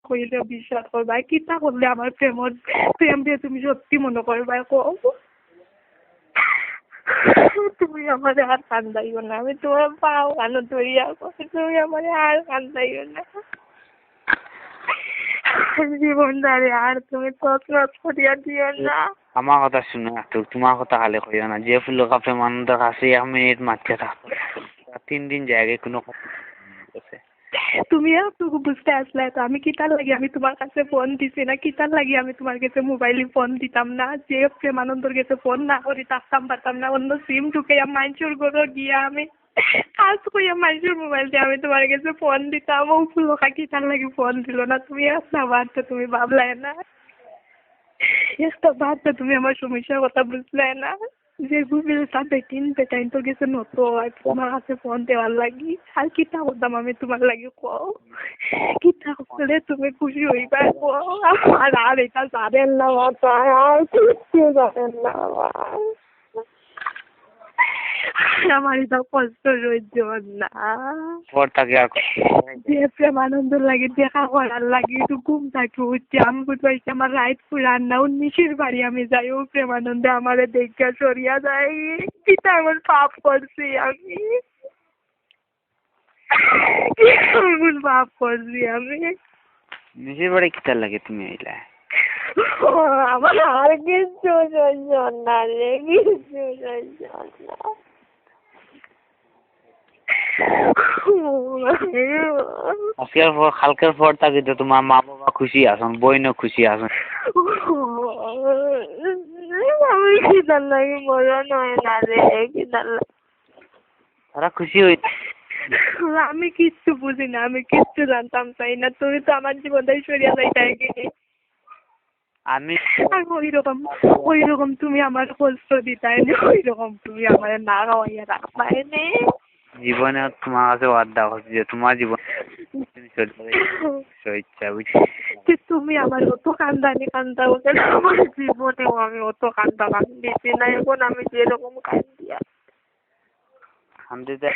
কইলে বিশ্বাস করবা, কিতা করলে আমার প্রেম দিয়ে তুমি সত্যি মনে করবা কও? তুমি আমার আর কান্দাইও না, আমি তোমার পাও কানো ধরিয়া কই, তুমি আমার আর কান্দাইও না। জীবনদারে আর তুমি তছনছ করিয়া দিও না। আমার কথা শুনো একটু, তোমার কথা খালি কইও না। যে ফুল কাপে মানুষের কাছে 1 মিনিট মারতে থাকো, 3 দিন জায়গায় কোনো কথা আছে। তুমি এতটুকু বুঝতে আসলে তো আমি কিতার লাগি আমি তোমার কাছে ফোন দিছি না, কিতার লাগি আমি তোমার কাছে মোবাইলে ফোন দিতাম না, যে প্রেমানন্দর কাছে ফোন না করি থাকতাম পারতাম না, অন্য সিম ঢুকে মাইনসুর ঘরে গিয়া আমি কাজ করিয়া মাইনসুর মোবাইল দিয়ে আমি তোমার কাছে ফোন দিতাম। ও ফুলকা কিতার লাগি ফোন দিল না, তুমি একটা বার তো তুমি ভাবলাই না, একটা বার তো তুমি আমার সমস্যার কথা বুঝলে না, যে বুঝলে বেটাইন তোর কাছে নতো তোমার কাছে ফোন দেওয়ার লাগি। আর কিতা করতাম আমি তোমার লাগি কও? কিতা করলে তুমি খুশি হইবা কও? আর এটা জানেন না মাথায়, আর কিচ্ছু জানেন না আমার এটা কষ্ট সহ্য হন না। পর তাকে আর যে প্রেমানন্দ লাগে দেখা করার লাগে একটু ঘুম থাকি উঠছি আমি বুঝতে আমার রাইট পুরান না 19-এর বাড়ি আমি যাই, ও প্রেমানন্দে আমারে দেখা সরিয়া যায়, কিতা আমার পাপ করছি আমি, কি এমন পাপ করছি আমি? নিজের বাড়ি কিতার লাগে তুমি আইলা? আমার আর কিচ্ছু সহ্য না রে, কিচ্ছু সহ্য না। আজকের পর কালকের পর তাকে তো তোমার মা বাবা খুশি আছেন, বইনও খুশি আছেন। আমি কিতার লাগে মরণ হয় না রে, কিতার লাগে তারা খুশি হই। আমি কিচ্ছু বুঝি না, আমি কিচ্ছু জানতাম চাই না, তুমি তো আমার জীবনটাই সরিয়া যাইতে গেলে। আমি ওইরকম তুমি আমার কষ্ট দিতাই নি, ওইরকম তুমি আমার না খাওয়াইয়া রাখবাই নি। জীবনে তোমার কাছে ওয়াদা করছি যে তোমার জীবন ইচ্ছা বুঝছি। তুমি আমার অত কান্দানি কান্দাও কেন, আমার জীবনেও আমি অত কান্দিছি না, এখন আমি যেরকম কান্দিয়া কান্দিতে